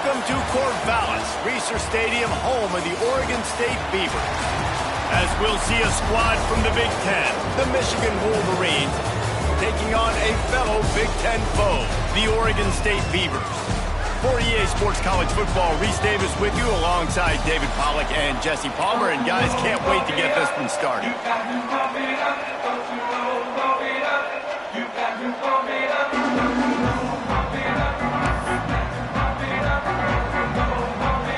Welcome to Corvallis, Reser Stadium, home of the Oregon State Beavers. As we'll see a squad from the Big Ten, the Michigan Wolverines, taking on a fellow Big Ten foe, the Oregon State Beavers. For EA Sports College Football, Reese Davis with you alongside David Pollack and Jesse Palmer. And guys, can't wait to get this one started.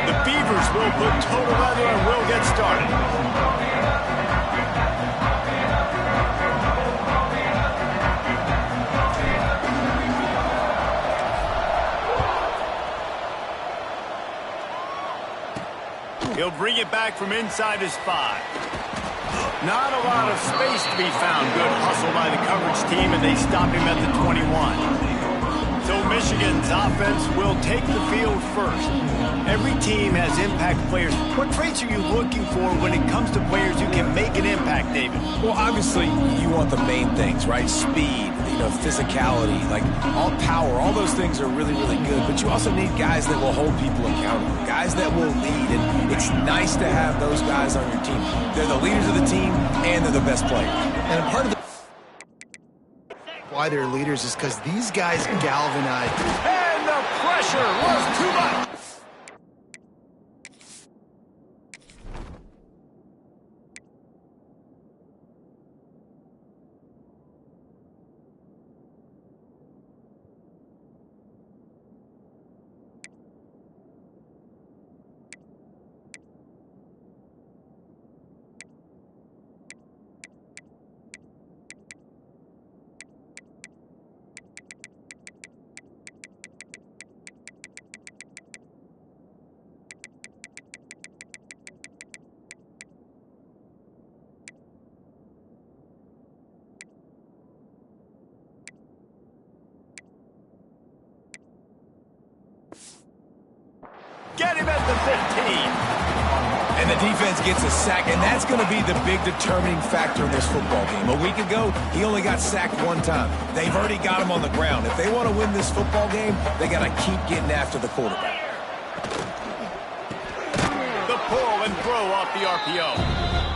The Beavers will put total leather and we'll get started. He'll bring it back from inside his 5. Not a lot of space to be found. Good hustle by the coverage team, and they stop him at the 21. So Michigan's offense will take the field first. Every team has impact players. What traits are you looking for when it comes to players who can make an impact, David? Well, obviously, you want the main things, right? Speed, physicality, like all power, all those things are really, really good. But you also need guys that will hold people accountable, guys that will lead. And it's nice to have those guys on your team. They're the leaders of the team, and they're the best players. And part of why they're leaders is because these guys galvanize. And the pressure was too much. Get him at the 15. And the defense gets a sack, and that's going to be the big determining factor in this football game. A week ago, he only got sacked 1 time. They've already got him on the ground. If they want to win this football game, they got to keep getting after the quarterback. The pull and throw off the RPO.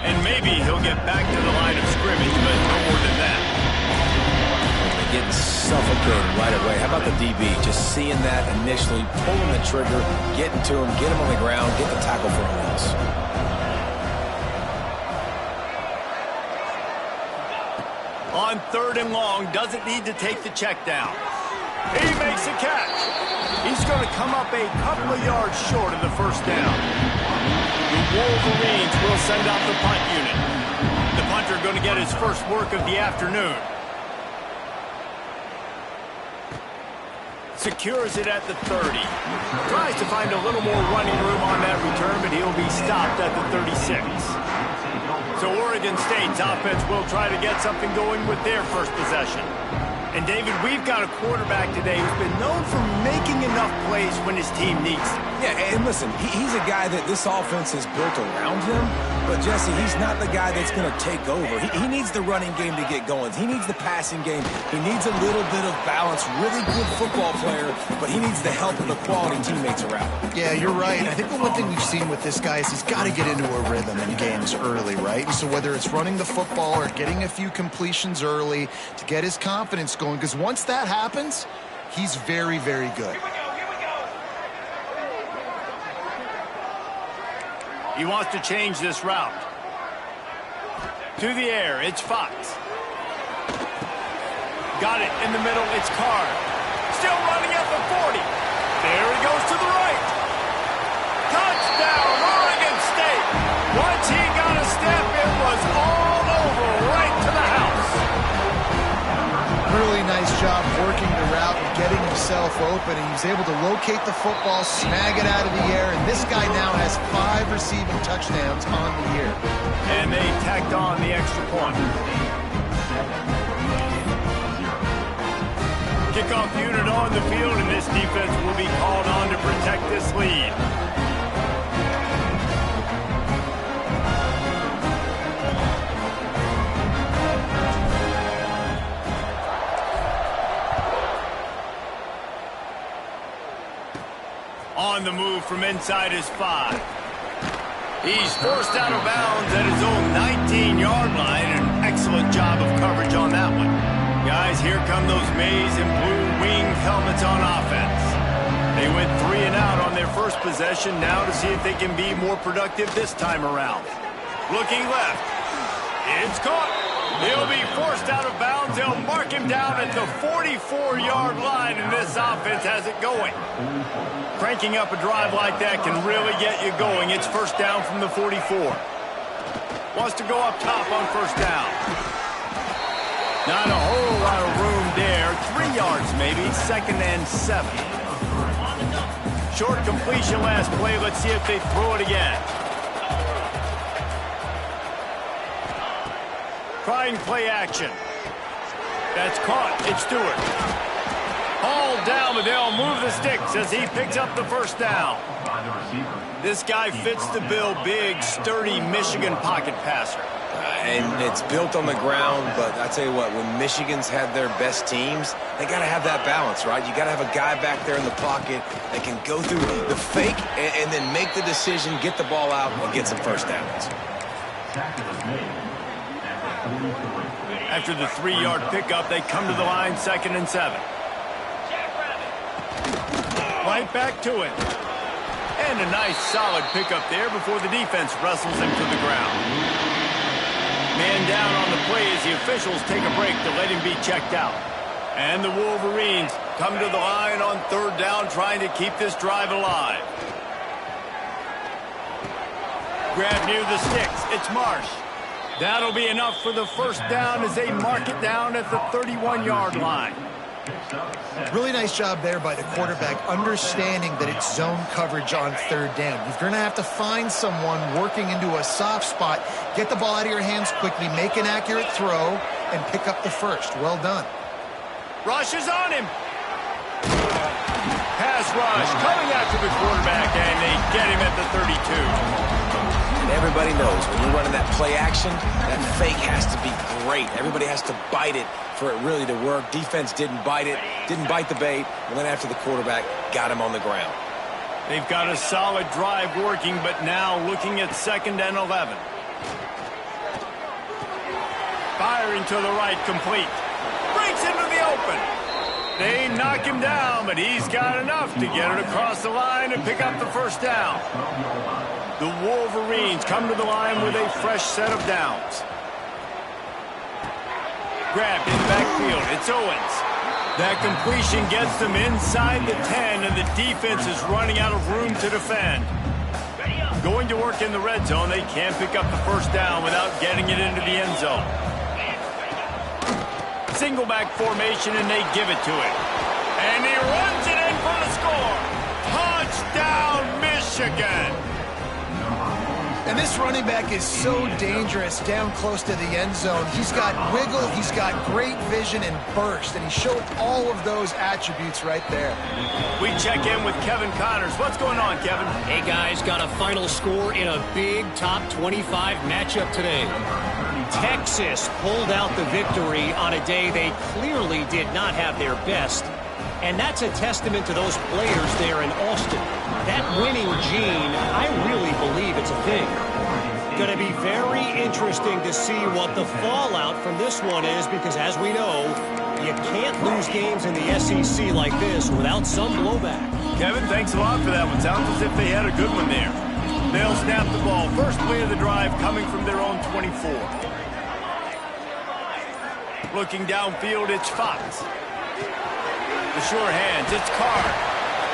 And maybe he'll get back to the line of scrimmage, but no more than that. Getting suffocated right away. How about the DB? Just seeing that initially, pulling the trigger, getting to him, get him on the ground, get the tackle for a loss. On 3rd and long, doesn't need to take the check down. He makes a catch. He's going to come up a couple of yards short of the first down. The Wolverines will send out the punt unit. The punter going to get his first work of the afternoon. Secures it at the 30. Tries to find a little more running room on that return, but he'll be stopped at the 36. So Oregon State's offense will try to get something going with their first possession. And David, we've got a quarterback today who's been known for making enough plays when his team needs it. Yeah, and listen, he's a guy that this offense is built around him. But, Jesse, he's not the guy that's going to take over. He needs the running game to get going. He needs the passing game. He needs a little bit of balance. Really good football player, but he needs the help of the quality teammates around him. Yeah, you're right. I think the one thing we've seen with this guy is he's got to get into a rhythm in games early, right? And so whether it's running the football or getting a few completions early to get his confidence going, because once that happens, he's very, very good. He wants to change this route. To the air, it's Fox. Got it in the middle, it's Carr. Still running at the 40. There he goes to the right. Touchdown, Oregon State. Once he got a step, it was all over, right to the house. Really nice job working the route and getting himself open. And he's able to locate the football, snag it out of the air, and this guy now has 5 receiving touchdowns on the year. And they tacked on the extra point. Kickoff unit on the field, and this defense will be called on to protect this lead. On the move from inside his 5. He's forced out of bounds at his own 19-yard line. An excellent job of coverage on that one. Guys, here come those maize and blue wing helmets on offense. They went 3 and out on their first possession, now to see if they can be more productive this time around. Looking left. It's caught. He'll be forced out of bounds. They'll mark him down at the 44-yard line, and this offense has it going. Cranking up a drive like that can really get you going. It's first down from the 44. Wants to go up top on first down. Not a whole lot of room there. 3 yards maybe, 2nd and 7. Short completion last play. Let's see if they throw it again. Trying play action. That's caught. It's Stewart. Hauled down, but they'll move the sticks as he picks up the first down. This guy fits the bill. Big, sturdy Michigan pocket passer. And it's built on the ground, but I tell you what, when Michigan's had their best teams, they got to have that balance, right? You got to have a guy back there in the pocket that can go through the fake and then make the decision, get the ball out, and get some first downs. After the 3-yard pickup, they come to the line, 2nd and 7. Right back to it. And a nice solid pickup there before the defense wrestles him to the ground. Man down on the play as the officials take a break to let him be checked out. And the Wolverines come to the line on 3rd down, trying to keep this drive alive. Grab near the sticks. It's Marsh. That'll be enough for the first down as they mark it down at the 31-yard line. Really nice job there by the quarterback, understanding that it's zone coverage on 3rd down. You're going to have to find someone working into a soft spot, get the ball out of your hands quickly, make an accurate throw, and pick up the first. Well done. Rush is on him. Pass rush coming after the quarterback, and they get him at the 32. And everybody knows when you're running that play action, that fake has to be great. Everybody has to bite it for it really to work. Defense didn't bite it, didn't bite the bait, went after the quarterback, got him on the ground. They've got a solid drive working, but now looking at 2nd and 11. Firing to the right, complete. Breaks into the open. They knock him down, but he's got enough to get it across the line and pick up the first down. The Wolverines come to the line with a fresh set of downs. Grabbed in the backfield. It's Owens. That completion gets them inside the 10, and the defense is running out of room to defend. Going to work in the red zone. They can't pick up the first down without getting it into the end zone. Single back formation, and they give it to him. And he runs it in for the score. Touchdown, Michigan. And this running back is so dangerous down close to the end zone. He's got wiggle, he's got great vision and burst, and he showed all of those attributes right there. We check in with Kevin Connors. What's going on, Kevin? Hey, guys, got a final score in a big top 25 matchup today. Texas pulled out the victory on a day they clearly did not have their best. And that's a testament to those players there in Austin. That winning gene, I really believe it's a thing. Going to be very interesting to see what the fallout from this one is, because as we know, you can't lose games in the SEC like this without some blowback. Kevin, thanks a lot for that one. Sounds as if they had a good one there. They'll snap the ball. First play of the drive coming from their own 24. Looking downfield, it's Fox. The sure hands, it's Carr.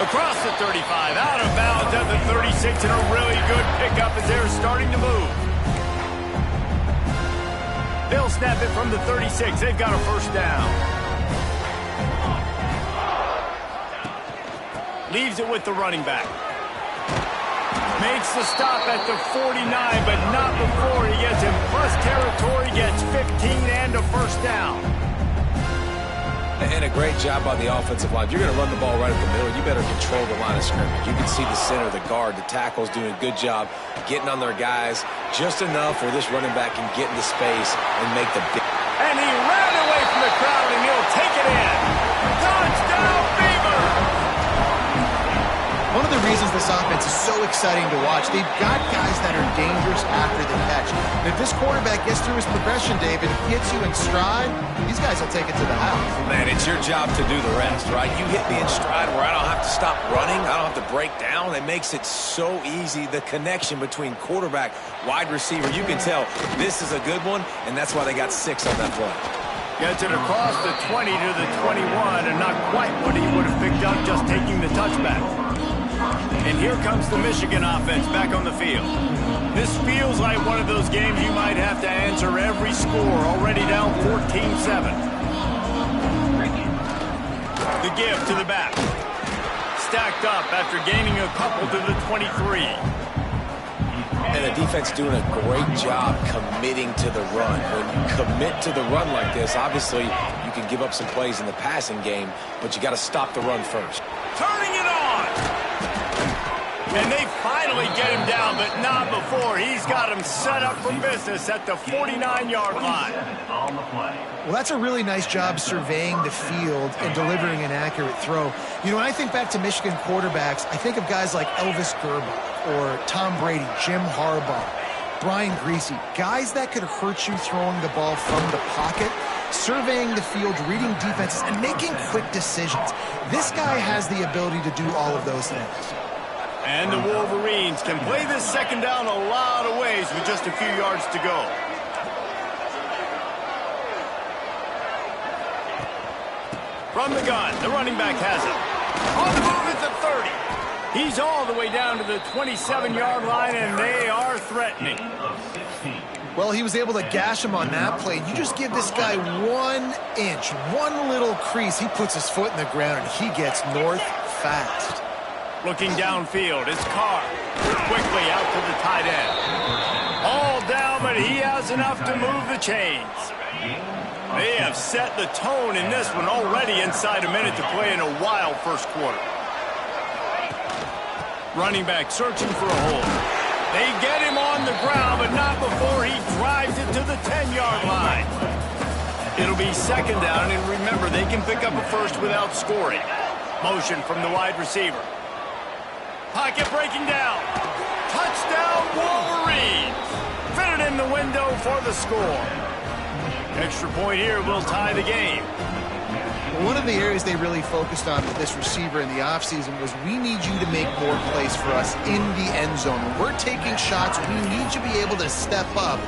Across the 35, out of bounds at the 36, and a really good pickup as they're starting to move. They'll snap it from the 36. They've got a first down. Leaves it with the running back. Makes the stop at the 49, but not before he gets in plus territory, gets 15 and a first down. And a great job by the offensive line. If you're going to run the ball right up the middle, you better control the line of scrimmage. You can see the center, the guard, the tackles doing a good job getting on their guys just enough where this running back can get into space and make the big. And he ran away from the crowd, and he'll take it in. Touchdown, Beaver! Well, one of the reasons this offense is so exciting to watch, they've got guys that are dangerous after the catch. And if this quarterback gets through his progression, David, gets you in stride, these guys will take it to the house. Man, it's your job to do the rest, right? You hit me in stride where I don't have to stop running. I don't have to break down. It makes it so easy, the connection between quarterback, wide receiver. You can tell this is a good one, and that's why they got 6 on that play. Gets it across the 20 to the 21, and not quite what he would have picked up just taking the touchback. And here comes the Michigan offense back on the field. This feels like one of those games you might have to answer every score, already down 14-7. The give to the back. Stacked up after gaining a couple to the 23. And the defense doing a great job committing to the run. When you commit to the run like this, obviously you can give up some plays in the passing game, but you got to stop the run first. Turning it on! And they finally get him down, but not before. He's got him set up for business at the 49-yard line. Well, that's a really nice job surveying the field and delivering an accurate throw. You know, when I think back to Michigan quarterbacks, I think of guys like Elvis Gerbach or Tom Brady, Jim Harbaugh, Brian Griese, guys that could hurt you throwing the ball from the pocket, surveying the field, reading defenses, and making quick decisions. This guy has the ability to do all of those things. And the Wolverines can play this second down a lot of ways with just a few yards to go. From the gun, the running back has it. On the move at the 30. He's all the way down to the 27-yard line, and they are threatening. Well, he was able to gash him on that play. You just give this guy 1 inch, one little crease. He puts his foot in the ground, and he gets north fast. Looking downfield, it's Carr. Quickly out to the tight end. All down, but he has enough to move the chains. They have set the tone in this one already inside a minute to play in a wild first quarter. Running back searching for a hole. They get him on the ground, but not before he drives it to the 10-yard line. It'll be second down, and remember, they can pick up a first without scoring. Motion from the wide receiver. Pocket breaking down. Touchdown, Wolverines. Fitted in the window for the score. Extra point here will tie the game. One of the areas they really focused on with this receiver in the offseason was we need you to make more plays for us in the end zone. When we're taking shots, we need you to be able to step up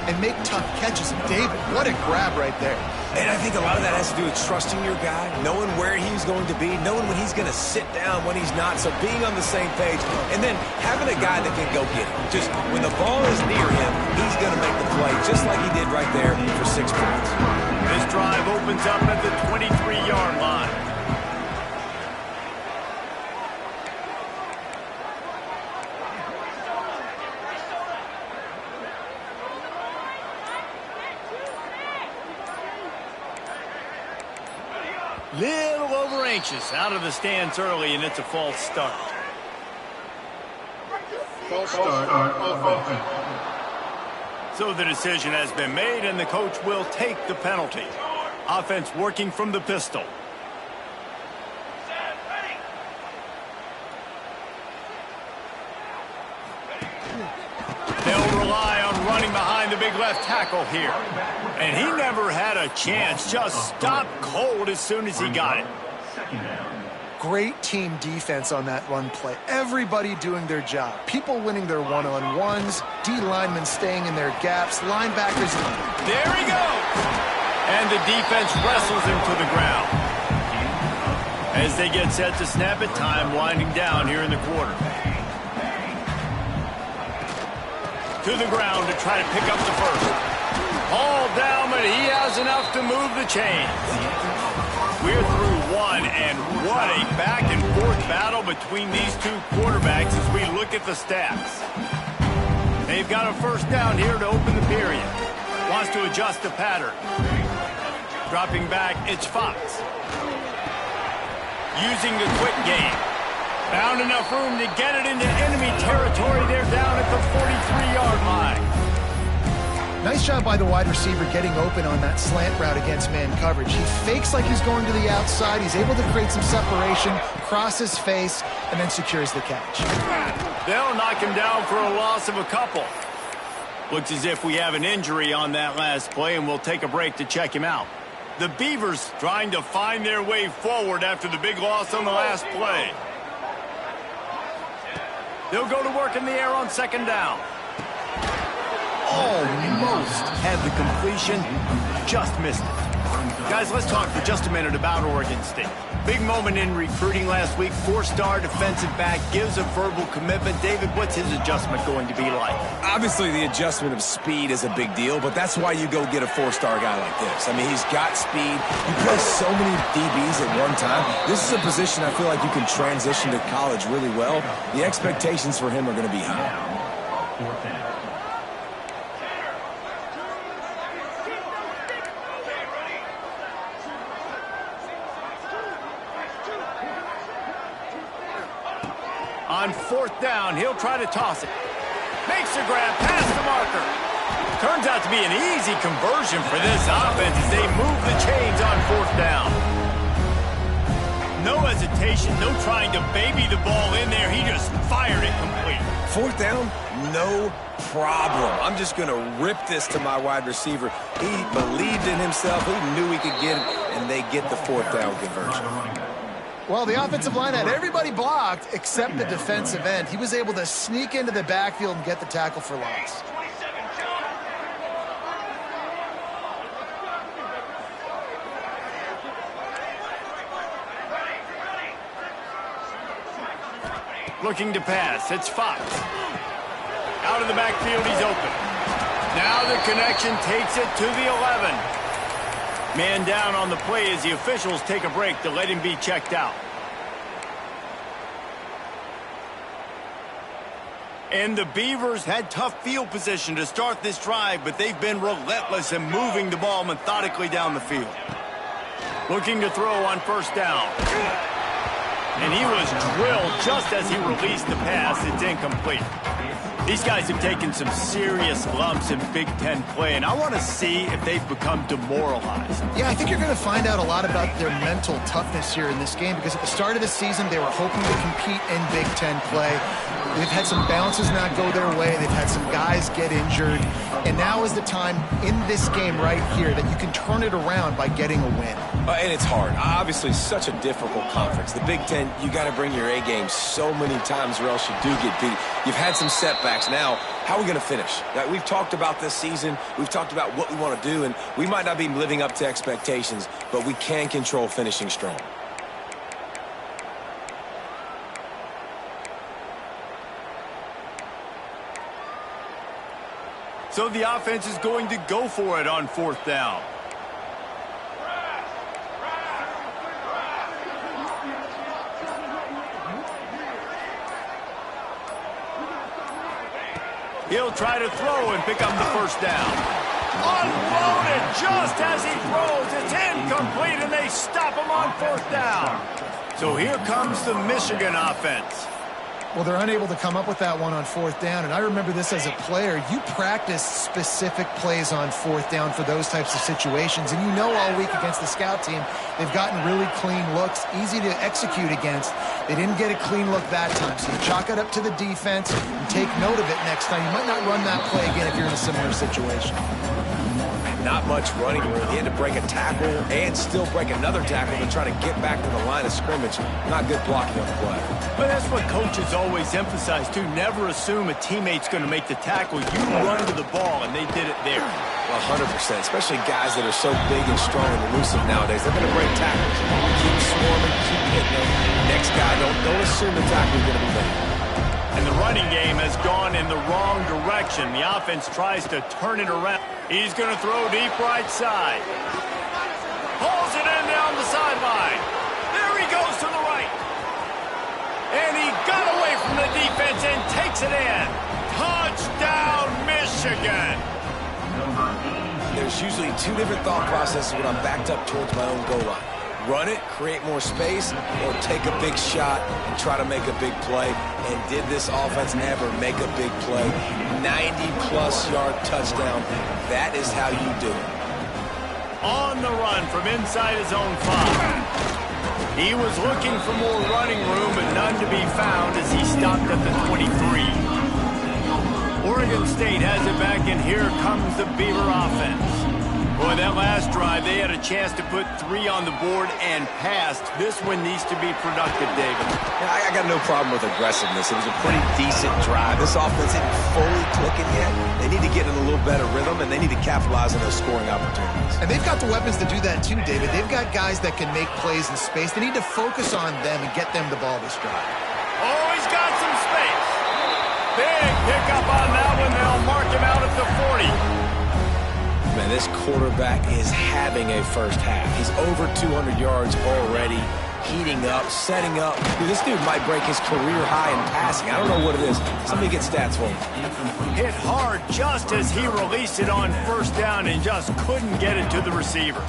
and make tough catches. And David, what a grab right there. And I think a lot of that has to do with trusting your guy, knowing where he's going to be, knowing when he's going to sit down, when he's not. So being on the same page, and then having a guy that can go get him. Just when the ball is near him, he's going to make the play, just like he did right there for 6 points. This drive opens up at the 23-yard line. Little over anxious, out of the stands early, and it's a false start. False start. So the decision has been made, and the coach will take the penalty. Offense working from the pistol. They'll rely on running behind the big left tackle here. And he never had a chance, just stopped cold as soon as he got it. Great team defense on that run play. Everybody doing their job. People winning their one-on-ones, D linemen staying in their gaps, linebackers. There he goes! And the defense wrestles him to the ground. As they get set to snap it, time winding down here in the quarter. To the ground to try to pick up the first. All down, but he has enough to move the chains. We're through one, and what a back-and-forth battle between these two quarterbacks as we look at the stats. They've got a first down here to open the period. Wants to adjust the pattern. Dropping back, it's Fox. Using the quick game. Found enough room to get it into enemy territory. They're down at the 43-yard line. Nice Nice job by the wide receiver getting open on that slant route against man coverage. He fakes like he's going to the outside. He's able to create some separation, cross his face, and then secures the catch. They'll knock him down for a loss of a couple. Looks as if we have an injury on that last play, and we'll take a break to check him out. The Beavers trying to find their way forward after the big loss on the last play. They'll go to work in the air on second down. Almost had the completion, just missed it. Guys, let's talk for just a minute about Oregon State. Big moment in recruiting last week. 4-star defensive back gives a verbal commitment. David, what's his adjustment going to be like? Obviously, the adjustment of speed is a big deal, but that's why you go get a 4-star guy like this. I mean, he's got speed. He plays so many DBs at one time. This is a position I feel like you can transition to college really well. The expectations for him are going to be high. On fourth down, he'll try to toss it. Makes the grab past the marker. Turns out to be an easy conversion for this offense as they move the chains on fourth down. No hesitation, no trying to baby the ball in there. He just fired it complete. Fourth down, no problem. I'm just going to rip this to my wide receiver. He believed in himself. He knew he could get it, and they get the fourth down conversion. Well, the offensive line had everybody blocked except the defensive end. He was able to sneak into the backfield and get the tackle for loss. Looking to pass. It's Fox. Out of the backfield, he's open. Now the connection takes it to the 11. Man down on the play as the officials take a break to let him be checked out. And the Beavers had tough field position to start this drive, but they've been relentless in moving the ball methodically down the field. Looking to throw on first down. And he was drilled just as he released the pass. It's incomplete. These guys have taken some serious lumps in Big Ten play, and I want to see if they've become demoralized. Yeah, I think you're going to find out a lot about their mental toughness here in this game, because at the start of the season, they were hoping to compete in Big Ten play. They've had some bounces not go their way. They've had some guys get injured. And now is the time in this game right here that you can turn it around by getting a win. And it's hard. Obviously, such a difficult conference. The Big Ten, you got to bring your A game so many times or else you do get beat. You've had some setbacks. Now, how are we going to finish? We've talked about this season. We've talked about what we want to do, and we might not be living up to expectations, but we can control finishing strong. So the offense is going to go for it on fourth down. He'll try to throw and pick up the first down. Unloaded just as he throws. It's incomplete, and they stop him on fourth down. So here comes the Michigan offense. Well, they're unable to come up with that one on fourth down, and I remember this as a player. You practice specific plays on fourth down for those types of situations, and you know all week against the scout team, they've gotten really clean looks, easy to execute against. They didn't get a clean look that time, so you chalk it up to the defense and take note of it next time. You might not run that play again if you're in a similar situation. Not much running room. He had to break a tackle and still break another tackle to try to get back to the line of scrimmage. Not good blocking on the play. But that's what coaches always emphasize, too. Never assume a teammate's going to make the tackle. You run to the ball, and they did it there. 100%, especially guys that are so big and strong and elusive nowadays. They're going to break tackles. Keep swarming, keep hitting them. Next guy, don't assume the tackle is going to be made. And the running game has gone in the wrong direction. The offense tries to turn it around. He's going to throw deep right side. Pulls it in down the sideline. There he goes to the right. And he got away from the defense and takes it in. Touchdown, Michigan. There's usually two different thought processes when I'm backed up towards my own goal line. Run it, create more space, or take a big shot and try to make a big play. And did this offense ever make a big play? 90-plus yard touchdown. That is how you do it. On the run from inside his own 5. He was looking for more running room, but none to be found as he stopped at the 23. Oregon State has it back, and here comes the Beaver offense. Boy, that last drive, they had a chance to put 3 on the board and passed. This one needs to be productive, David. Yeah, I got no problem with aggressiveness. It was a pretty decent drive. This offense isn't fully clicking yet. They need to get in a little better rhythm, and they need to capitalize on those scoring opportunities. And they've got the weapons to do that too, David. They've got guys that can make plays in space. They need to focus on them and get them the ball this drive. Oh, he's got some space. Big pickup on that one. They'll mark him out at the 40. Man, this quarterback is having a first half. He's over 200 yards already, heating up, setting up. Dude, this dude might break his career high in passing. I don't know what it is. Somebody get stats for him. Hit hard just as he released it on first down and just couldn't get it to the receiver.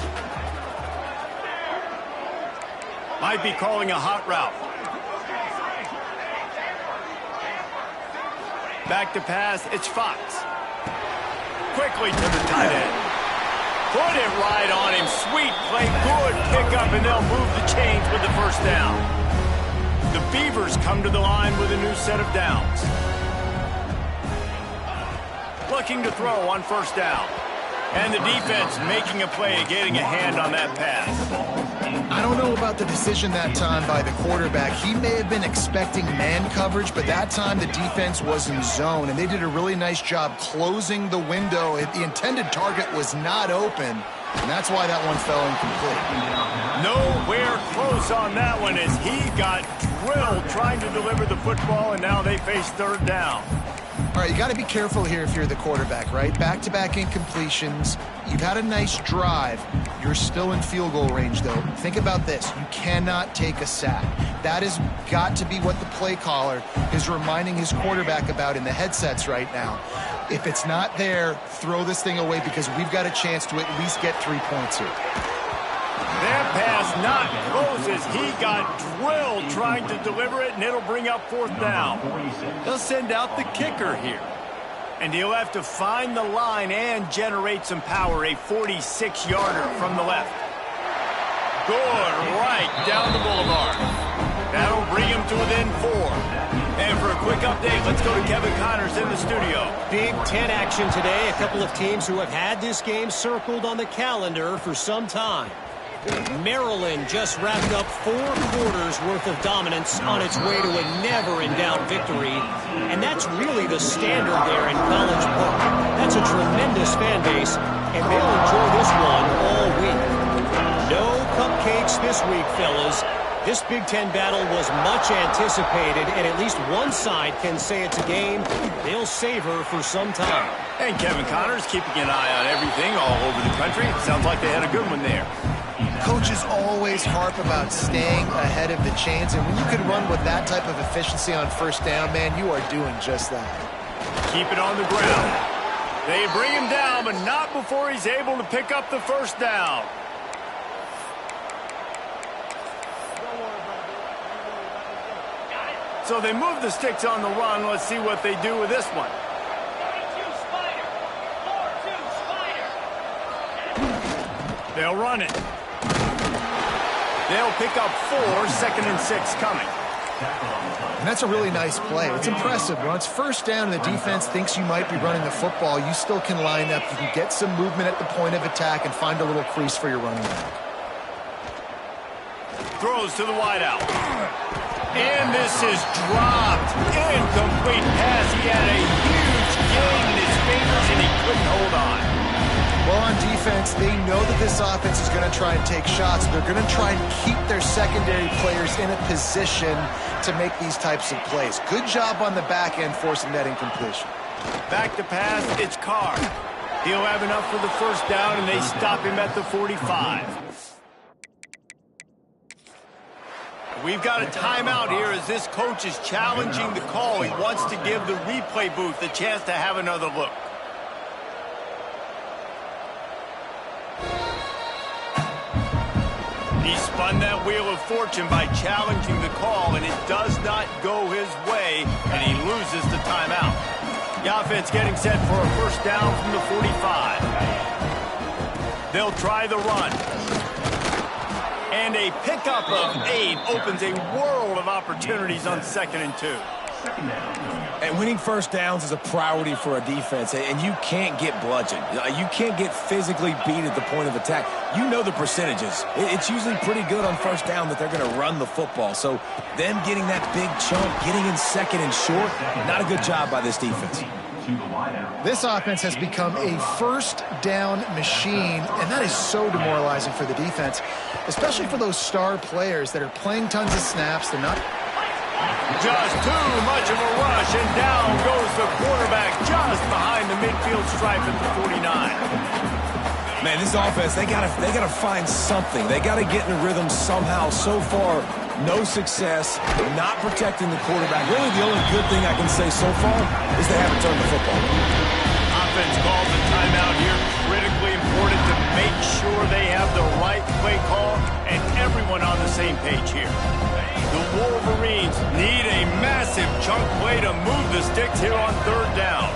Might be calling a hot route. Back to pass, it's Fox. Quickly to the tight end. Put it right on him. Sweet play. Good pickup, and they'll move the chains with the first down. The Beavers come to the line with a new set of downs. Looking to throw on first down. And the defense making a play, getting a hand on that pass. I don't know about the decision that time by the quarterback. He may have been expecting man coverage, but that time the defense was in zone, and they did a really nice job closing the window. The intended target was not open, and that's why that one fell incomplete. Nowhere close on that one as he got drilled trying to deliver the football, and now they face third down. All right, you got to be careful here if you're the quarterback, right? Back-to-back incompletions. You've had a nice drive. You're still in field goal range, though. Think about this. You cannot take a sack. That has got to be what the play caller is reminding his quarterback about in the headsets right now. If it's not there, throw this thing away because we've got a chance to at least get 3 points here. That pass not close as he got drilled trying to deliver it, and it'll bring up fourth down. They'll send out the kicker here. And he'll have to find the line and generate some power, a 46-yarder from the left. Good right down the boulevard. That'll bring him to within 4. And for a quick update, let's go to Kevin Connors in the studio. Big Ten action today. A couple of teams who have had this game circled on the calendar for some time. Maryland just wrapped up 4 quarters worth of dominance on its way to a never-in-doubt victory. And that's really the standard there in College Park. That's a tremendous fan base, and they'll enjoy this one all week. No cupcakes this week, fellas. This Big Ten battle was much anticipated, and at least one side can say it's a game they'll savor for some time. And Kevin Connors keeping an eye on everything all over the country. Sounds like they had a good one there. Coaches always harp about staying ahead of the chains, and when you can run with that type of efficiency on first down, man, you are doing just that. Keep it on the ground. They bring him down, but not before he's able to pick up the first down. So they move the sticks on the run. Let's see what they do with this one. They'll run it. They'll pick up 4, 2nd and 6 coming. And that's a really nice play. It's impressive. When it's first down and the defense thinks you might be running the football, you still can line up. You can get some movement at the point of attack and find a little crease for your running back. Throws to the wideout. And this is dropped. Incomplete pass. He had a huge gain in his fingers, and he couldn't hold on. Well, on defense, they know that this offense is going to try and take shots. They're going to try and keep their secondary players in a position to make these types of plays. Good job on the back end forcing that incompletion. Back to pass, it's Carr. He'll have enough for the first down, and they stop him at the 45. We've got a timeout here as this coach is challenging the call. He wants to give the replay booth a chance to have another look. He spun that wheel of fortune by challenging the call, and it does not go his way, and he loses the timeout. The offense getting set for a first down from the 45. They'll try the run. And a pickup of 8 opens a world of opportunities on 2nd and 2. And winning first downs is a priority for a defense, and you can't get bludgeoned. You can't get physically beat at the point of attack. You know the percentages. It's usually pretty good on first down that they're going to run the football. So them getting that big chunk, getting in 2nd and short, not a good job by this defense. This offense has become a first down machine, and that is so demoralizing for the defense, especially for those star players that are playing tons of snaps. They're not... Just too much of a rush, and down goes the quarterback just behind the midfield stripe at the 49. Man, this offense, they gotta find something. They gotta get in a rhythm somehow. So far, no success, not protecting the quarterback. Really, the only good thing I can say so far is they haven't turned the football. Offense calls a timeout here. Critically important to make sure they have the right play call and everyone on the same page here. The Wolverines need a massive chunk play to move the sticks here on 3rd down.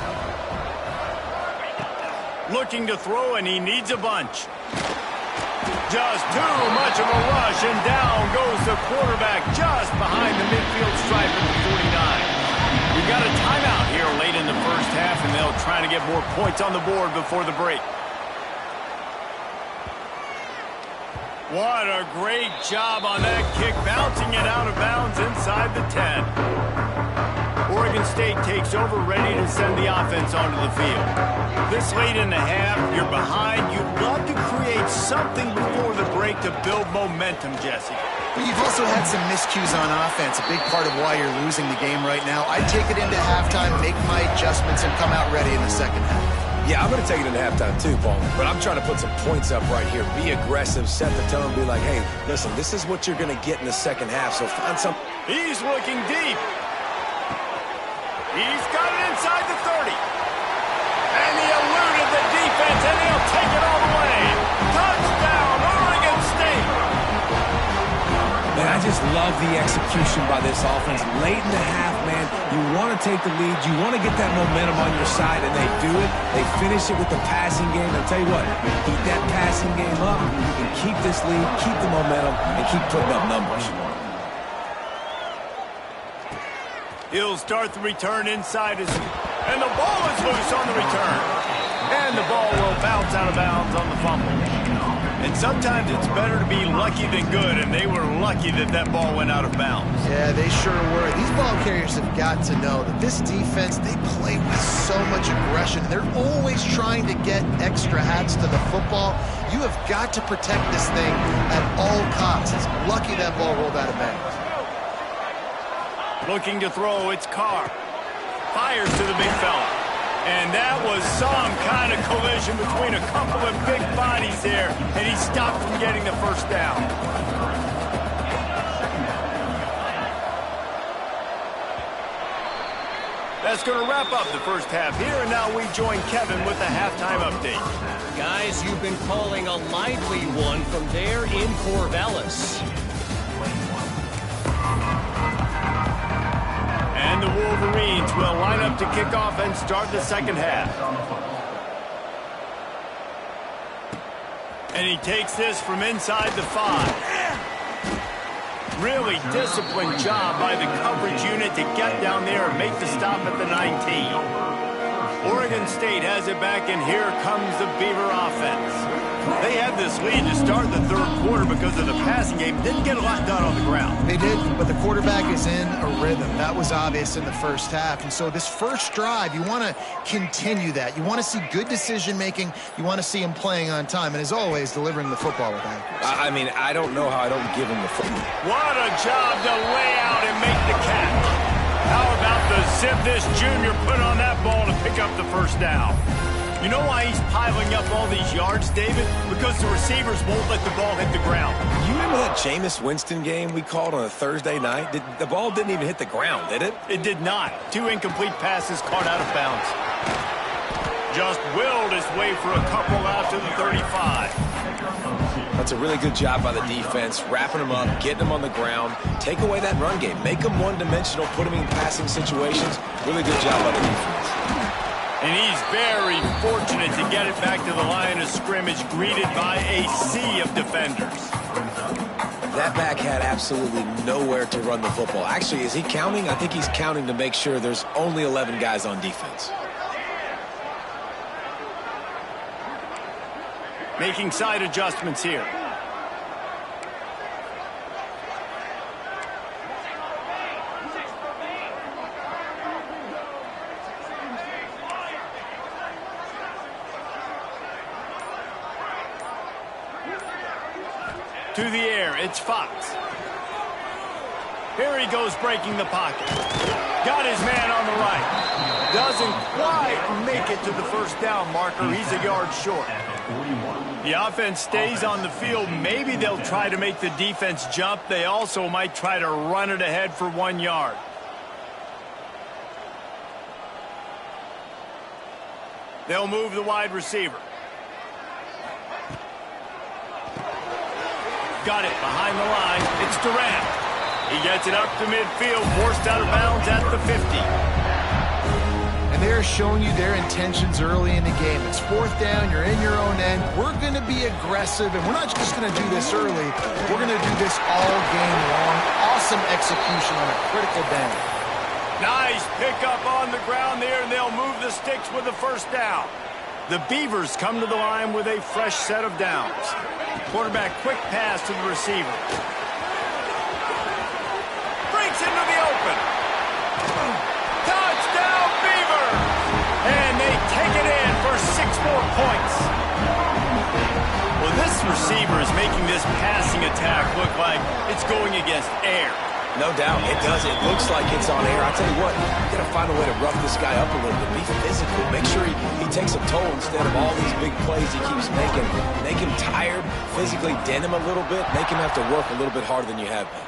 Looking to throw, and he needs a bunch. Just too much of a rush, and down goes the quarterback just behind the midfield stripe at the 49. We've got a timeout here late in the first half, and they'll try to get more points on the board before the break. What a great job on that kick, bouncing it out of bounds inside the 10. Oregon State takes over, ready to send the offense onto the field. This late in the half, you're behind. You'd love to create something before the break to build momentum, Jesse. But you've also had some miscues on offense, a big part of why you're losing the game right now. I take it into halftime, make my adjustments, and come out ready in the second half. Yeah, I'm going to take it into halftime too, Paul. But I'm trying to put some points up right here. Be aggressive, set the tone, be like, hey, listen, this is what you're going to get in the second half, so find some... He's looking deep. He's got it inside the 30. And he eluded the defense, and he'll take it all the way. Touchdown, Oregon State. Man, I just love the execution by this offense. Late in the half, man, you want to take the lead. You want to get that momentum on your side, and they do it. They finish it with the passing game. I'll tell you what, keep that passing game up. You can keep this lead, keep the momentum, and keep putting up numbers. He'll start the return inside his... And the ball is loose on the return. And the ball will bounce out of bounds on the fumble. And sometimes it's better to be lucky than good, and they were lucky that that ball went out of bounds. Yeah, they sure were. These ball carriers have got to know that this defense, they play with so much aggression. They're always trying to get extra hats to the football. You have got to protect this thing at all costs. It's lucky that ball rolled out of bounds. Looking to throw, it's Carr. Fires to the big fella. And that was some kind of collision between a couple of big bodies there, and he stopped from getting the first down. That's going to wrap up the first half here, and now we join Kevin with the halftime update. Guys, you've been calling a lively one from there in Corvallis. And the Wolverines will line up to kick off and start the second half. And he takes this from inside the 5. Really disciplined job by the coverage unit to get down there and make the stop at the 19. Oregon State has it back, and here comes the Beaver offense. They had this lead to start the third quarter because of the passing game. Didn't get a lot done on the ground. They did, but the quarterback is in a rhythm. That was obvious in the first half. And so this first drive, you want to continue that. You want to see good decision-making. You want to see him playing on time. And as always, delivering the football with accuracy. I mean, I don't know how I don't give him the football. What a job to lay out and make the catch. How about the zip this junior put on that ball to pick up the first down? You know why he's piling up all these yards, David? Because the receivers won't let the ball hit the ground. You remember that Jameis Winston game we called on a Thursday night? The ball didn't even hit the ground, did it? It did not. 2 incomplete passes caught out of bounds. Just willed his way for a couple out to the 35. That's a really good job by the defense, wrapping them up, getting them on the ground, take away that run game, make them one-dimensional, put them in passing situations. Really good job by the defense. And he's very fortunate to get it back to the line of scrimmage, greeted by a sea of defenders. That back had absolutely nowhere to run the football. Actually, is he counting? I think he's counting to make sure there's only 11 guys on defense. Making side adjustments here. To the air, it's Fox. Here he goes, breaking the pocket. Got his man on the right. Doesn't quite make it to the first down marker. He's a yard short. The offense stays on the field. Maybe they'll try to make the defense jump. They also might try to run it ahead for 1 yard. They'll move the wide receiver. Got it behind the line. It's Durant. He gets it up to midfield, forced out of bounds at the 50. And they're showing you their intentions early in the game. It's fourth down. You're in your own end. We're going to be aggressive, and we're not just going to do this early. We're going to do this all game long. Awesome execution on a critical down. Nice pickup on the ground there, and they'll move the sticks with the first down. The Beavers come to the line with a fresh set of downs. Quarterback quick pass to the receiver. Breaks into the open. Touchdown, Beavers! And they take it in for 6 more points. Well, this receiver is making this passing attack look like it's going against air. No doubt, it does. It looks like it's on air. I'll tell you what, you got to find a way to rough this guy up a little bit. Be physical. Make sure he takes a toll instead of all these big plays he keeps making. Make him tired, physically dent him a little bit, make him have to work a little bit harder than you have been.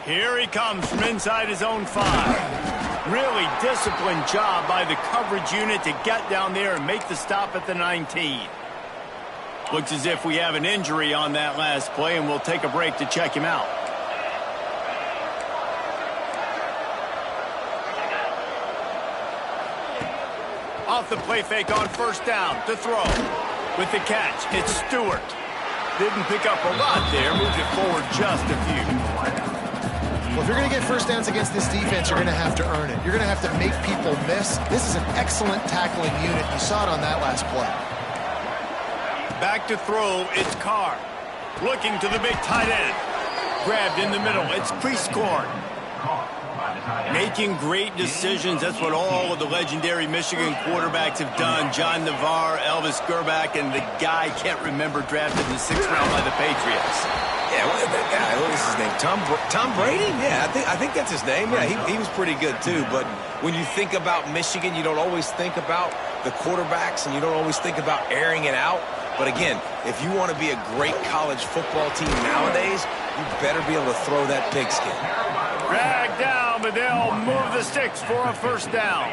Here he comes from inside his own 5. Really disciplined job by the coverage unit to get down there and make the stop at the 19. Looks as if we have an injury on that last play, and we'll take a break to check him out. Off the play fake on first down to throw. With the catch, it's Stewart. Didn't pick up a lot there, moved it forward just a few. Well, if you're going to get first downs against this defense, you're going to have to earn it. You're going to have to make people miss. This is an excellent tackling unit. You saw it on that last play. Back to throw, it's Carr. Looking to the big tight end. Grabbed in the middle, it's Prieskorn. Making great decisions. That's what all of the legendary Michigan quarterbacks have done. John Navarre, Elvis Gerbach, and the guy can't remember drafted in the 6th round by the Patriots. Yeah, that guy, what is his name? Tom Brady? Yeah, I think that's his name. Yeah, he was pretty good too. But when you think about Michigan, you don't always think about the quarterbacks, and you don't always think about airing it out. But again, if you want to be a great college football team nowadays, you better be able to throw that pigskin. Dragged down, but they'll move the sticks for a first down.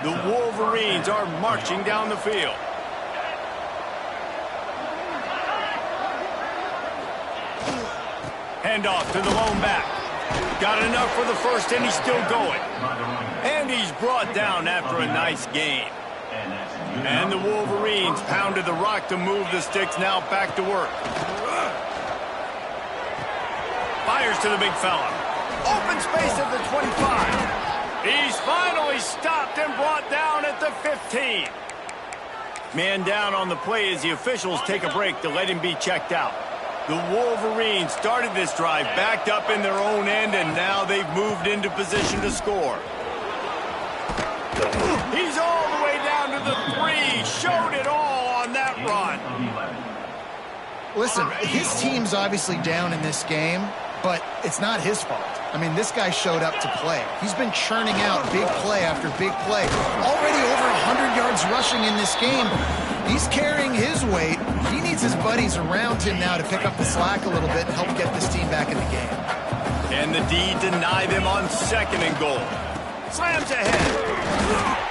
The Wolverines are marching down the field. Handoff to the lone back. Got enough for the first, and he's still going. And he's brought down after a nice gain. And the Wolverines pounded the rock to move the sticks, now back to work. Fires to the big fella. Open space at the 25. He's finally stopped and brought down at the 15. Man down on the play as the officials take a break to let him be checked out. The Wolverines started this drive, backed up in their own end, and now they've moved into position to score. He's all the way down to the 3. Showed it all on that run. Listen, his team's obviously down in this game, but it's not his fault. I mean, this guy showed up to play. He's been churning out big play after big play. Already over 100 yards rushing in this game. He's carrying his weight. He needs his buddies around him now to pick up the slack a little bit and help get this team back in the game. And the D deny them on 2nd and goal. Slams ahead.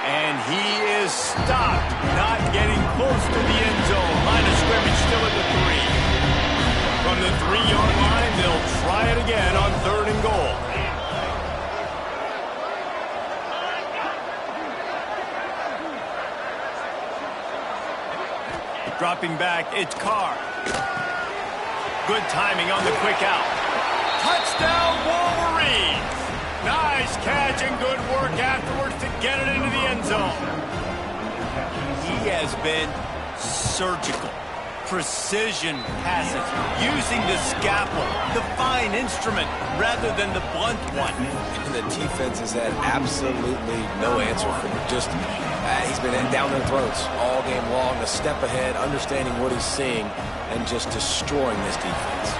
And he is stopped. Not getting close to the end zone. Line of scrimmage still at the 3. From the 3-yard line, they'll try it again on 3rd and goal. Dropping back, it's Carr. Good timing on the quick out. Touchdown, Wolverines! Nice catch and good work afterwards to get it into the end zone. He has been surgical. Precision passes, using the scalpel, the fine instrument, rather than the blunt one. And the defense has had absolutely no answer for him. Just, he's been down their throats all game long, a step ahead, understanding what he's seeing, and just destroying this defense.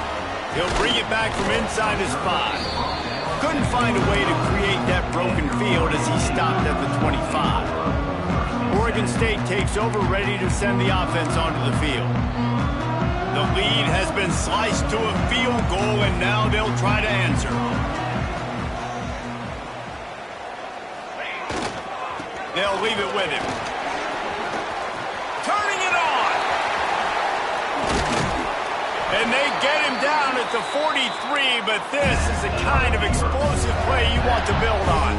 He'll bring it back from inside his 5. Couldn't find a way to create that broken field as he stopped at the 25. Oregon State takes over, ready to send the offense onto the field. The lead has been sliced to a field goal, and now they'll try to answer. They'll leave it with him. Turning it on! And they get him down at the 43, but this is the kind of explosive play you want to build on.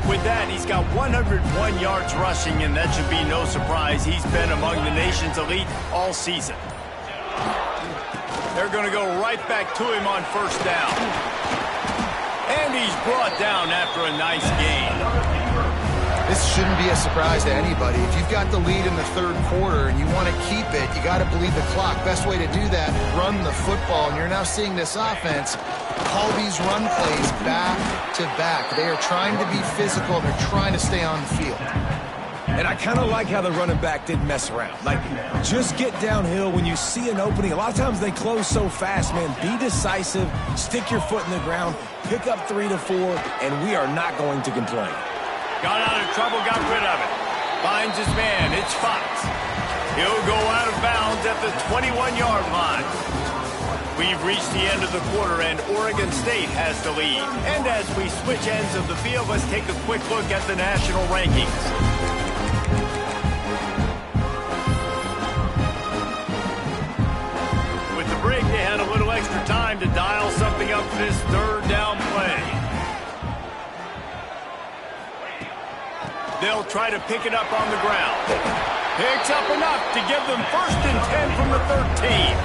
With that, he's got 101 yards rushing, and that should be no surprise. He's been among the nation's elite all season. They're going to go right back to him on 1st down. And he's brought down after a nice gain. This shouldn't be a surprise to anybody. If you've got the lead in the 3rd quarter and you want to keep it, you got to bleed the clock. Best way to do that, run the football. And you're now seeing this offense call these run plays back to back. They are trying to be physical. They're trying to stay on the field. And I kind of like how the running back didn't mess around. Like, just get downhill when you see an opening. A lot of times they close so fast, man. Be decisive, stick your foot in the ground, pick up 3 to 4, and we are not going to complain. Got out of trouble, got rid of it. Finds his man, it's Fox. He'll go out of bounds at the 21-yard line. We've reached the end of the quarter, and Oregon State has the lead. And as we switch ends of the field, let's take a quick look at the national rankings. With the break, they had a little extra time to dial something up for this 3rd down play. They'll try to pick it up on the ground. Picks up enough to give them 1st and 10 from the 13.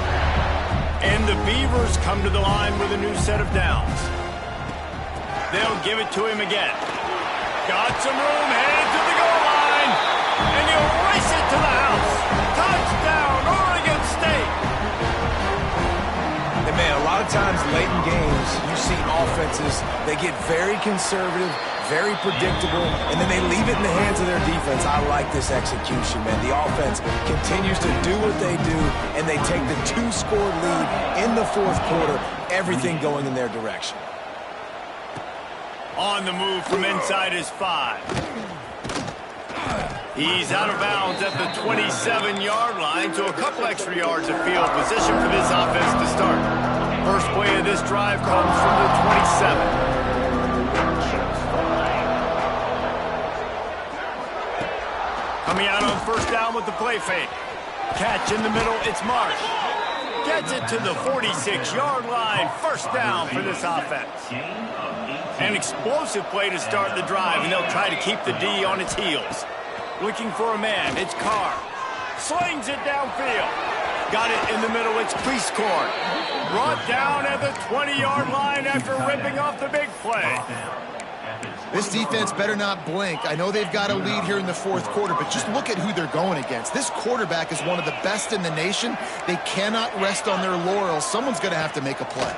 And the Beavers come to the line with a new set of downs. They'll give it to him again. Got some room, headed to the goal line. And he'll race it to the house. Touchdown, Oregon State. And man, a lot of times late in games, you see offenses, they get very conservative, very predictable, and then they leave it in the hands of their defense. I like this execution, man. The offense continues to do what they do, and they take the 2-score lead in the 4th quarter, everything going in their direction. On the move from inside his 5. He's out of bounds at the 27-yard line, so a couple extra yards of field position for this offense to start. First play of this drive comes from the 27. Coming out on 1st down with the play fake. Catch in the middle, it's Marsh. Gets it to the 46-yard line. 1st down for this offense. An explosive play to start the drive, and they'll try to keep the D on its heels. Looking for a man, it's Carr. Slings it downfield. Got it in the middle, it's Cleescorn. Brought down at the 20-yard line after ripping off the big play. This defense better not blink. I know they've got a lead here in the 4th quarter, but just look at who they're going against. This quarterback is one of the best in the nation. They cannot rest on their laurels. Someone's going to have to make a play.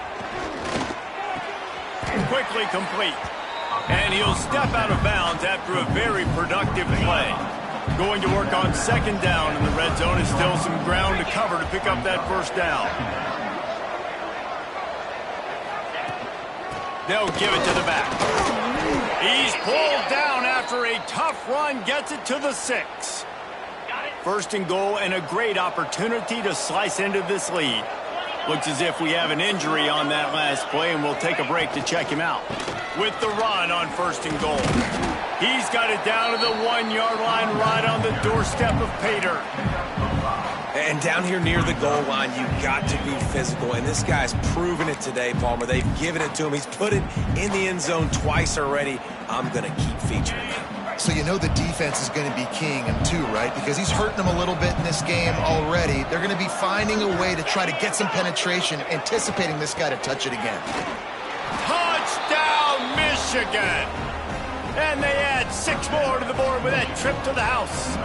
Quickly complete. And he'll step out of bounds after a very productive play. Going to work on 2nd down in the red zone. Is still some ground to cover to pick up that 1st down. They'll give it to the back. He's pulled down after a tough run, gets it to the 6. 1st and goal, and a great opportunity to slice into this lead. Looks as if we have an injury on that last play, and we'll take a break to check him out. With the run on 1st and goal. He's got it down to the 1-yard line right on the doorstep of pay dirt. And down here near the goal line, you've got to be physical. And this guy's proven it today, Palmer. They've given it to him. He's put it in the end zone twice already. I'm going to keep featuring him. So you know the defense is going to be keying him too, right? Because he's hurting them a little bit in this game already. They're going to be finding a way to try to get some penetration, anticipating this guy to touch it again. Touchdown, Michigan! And they add 6 more to the board with that trip to the house.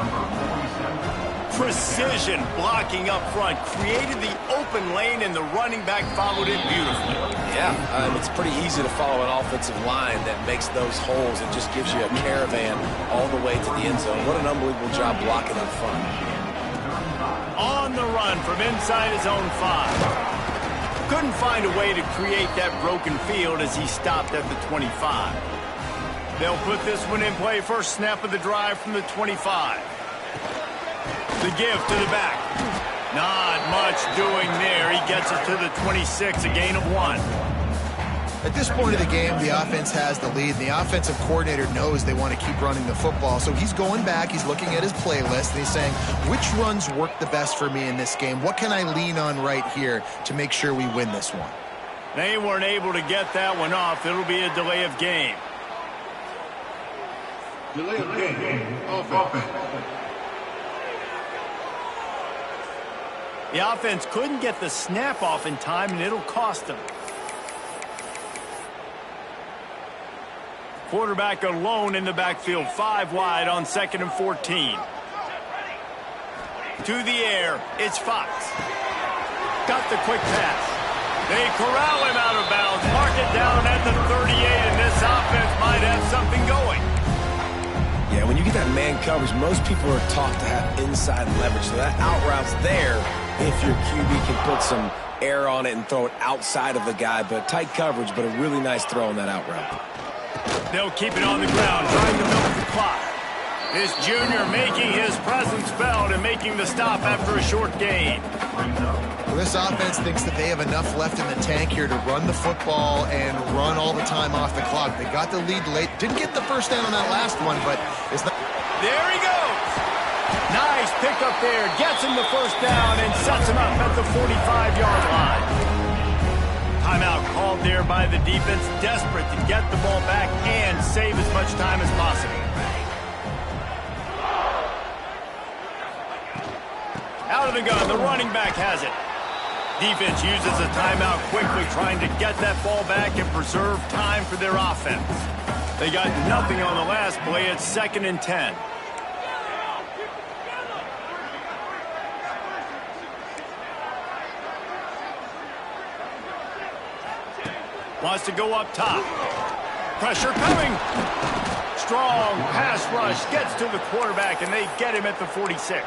Precision blocking up front created the open lane, and the running back followed it beautifully. Yeah, it's pretty easy to follow an offensive line that makes those holes and just gives you a caravan all the way to the end zone. What an unbelievable job blocking up front. On the run from inside his own 5. Couldn't find a way to create that broken field as he stopped at the 25. They'll put this one in play first snap of the drive from the 25. The give to the back. Not much doing there. He gets it to the 26, a gain of 1. At this point of the game, the offense has the lead, and the offensive coordinator knows they want to keep running the football. So he's going back, he's looking at his playlist, and he's saying, which runs work the best for me in this game? What can I lean on right here to make sure we win this one? They weren't able to get that one off. It'll be a delay of game. Delay of game. Offense. The offense couldn't get the snap off in time, and it'll cost them. Quarterback alone in the backfield, 5 wide on 2nd and 14. To the air, it's Fox. Got the quick pass. They corral him out of bounds, mark it down at the 38, and this offense might have something going. Yeah, when you get that man coverage, most people are taught to have inside leverage. So that out route's there if your QB can put some air on it and throw it outside of the guy. But tight coverage, but a really nice throw on that out route. They'll keep it on the ground, trying to milk the clock. This junior making his presence felt and making the stop after a short gain. Well, this offense thinks that they have enough left in the tank here to run the football and run all the time off the clock. They got the lead late. Didn't get the first down on that last one, but it's not. There he goes. Nice pickup there. Gets him the first down and sets him up at the 45-yard line. Timeout called there by the defense, desperate to get the ball back and save as much time as possible. Out of the gun, the running back has it. Defense uses a timeout quickly, trying to get that ball back and preserve time for their offense. They got nothing on the last play. It's 2nd and 10. Wants to go up top. Pressure coming. Strong pass rush gets to the quarterback, and they get him at the 46.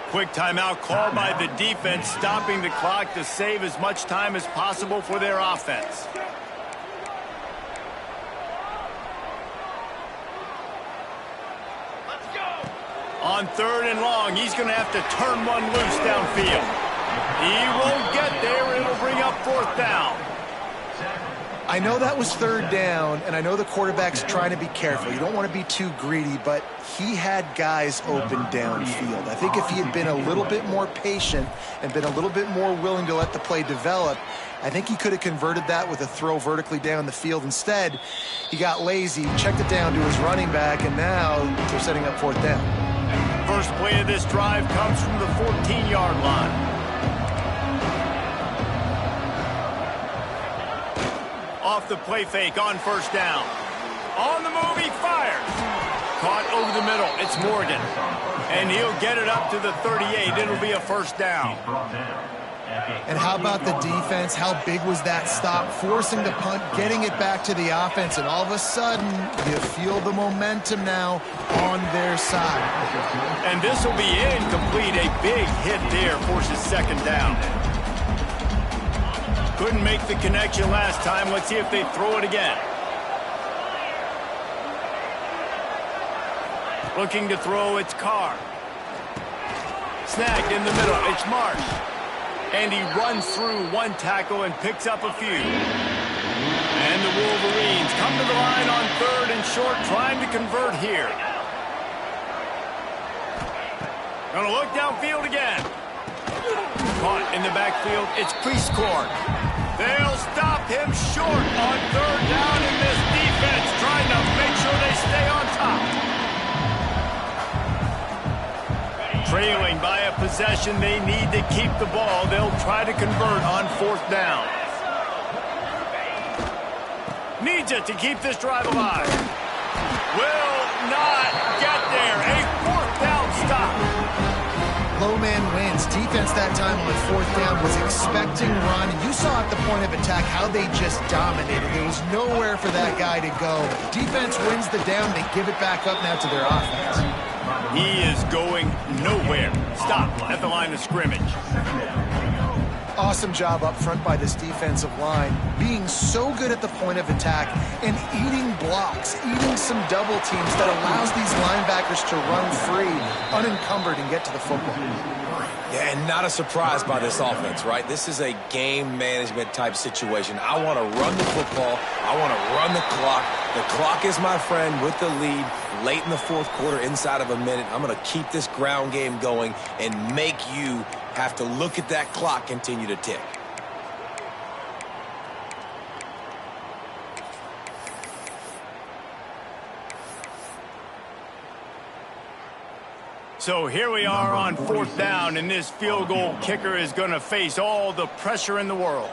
Quick timeout called by the defense, stopping the clock to save as much time as possible for their offense. Let's go. On 3rd and long, he's going to have to turn one loose downfield. He won't get there. It'll bring up 4th down. I know that was 3rd down, and I know the quarterback's trying to be careful. You don't want to be too greedy, but he had guys open downfield. I think if he had been a little bit more patient and been a little bit more willing to let the play develop, I think he could have converted that with a throw vertically down the field. Instead, he got lazy, checked it down to his running back, and now they're setting up 4th down. First play of this drive comes from the 14-yard line. Off the play fake on 1st down. On the move, he fires. Caught over the middle. It's Morgan. And he'll get it up to the 38. It'll be a 1st down. And how about the defense? How big was that stop? Forcing the punt, getting it back to the offense, and all of a sudden, you feel the momentum now on their side. And this will be incomplete. A big hit there forces 2nd down. Couldn't make the connection last time. Let's see if they throw it again. Looking to throw, it's Carr. Snagged in the middle, it's Marsh. And he runs through one tackle and picks up a few. And the Wolverines come to the line on 3rd and short, trying to convert here. Gonna look downfield again. Caught in the backfield. It's Priestcorn. They'll stop him short on 3rd down in this defense, trying to make sure they stay on top. Trailing by a possession, they need to keep the ball. They'll try to convert on 4th down. Needs it to keep this drive alive. Will not get there. A 4th down stop. Low man wins. Defense that time on 4th down was expecting run. And you saw at the point of attack how they just dominated. There was nowhere for that guy to go. Defense wins the down. They give it back up now to their offense. He is going nowhere. Stop at the line of scrimmage. Awesome job up front by this defensive line, being so good at the point of attack and eating blocks, eating some double teams that allows these linebackers to run free, unencumbered, and get to the football. Yeah, and not a surprise by this offense, right? This is a game management type situation. I want to run the football. I want to run the clock. The clock is my friend with the lead late in the 4th quarter, inside of a minute. I'm going to keep this ground game going and make you have to look at that clock continue to tick. So here we are on 4th down, and this field goal kicker is going to face all the pressure in the world.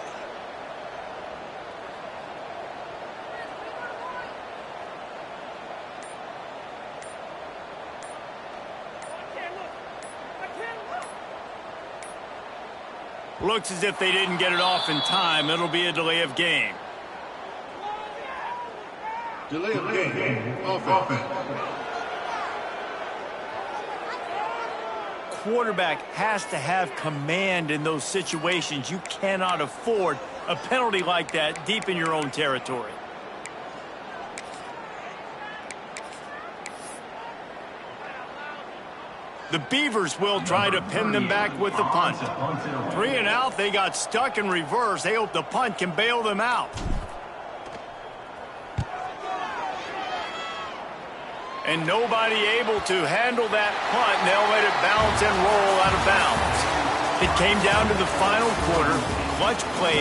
Looks as if they didn't get it off in time. It'll be a delay of game. Delay of game. Offense. Quarterback has to have command in those situations. You cannot afford a penalty like that deep in your own territory. The Beavers will try to pin them back with the punt. 3 and out, they got stuck in reverse. They hope the punt can bail them out. And nobody able to handle that punt, and they'll let it bounce and roll out of bounds. It came down to the final quarter. Clutch play.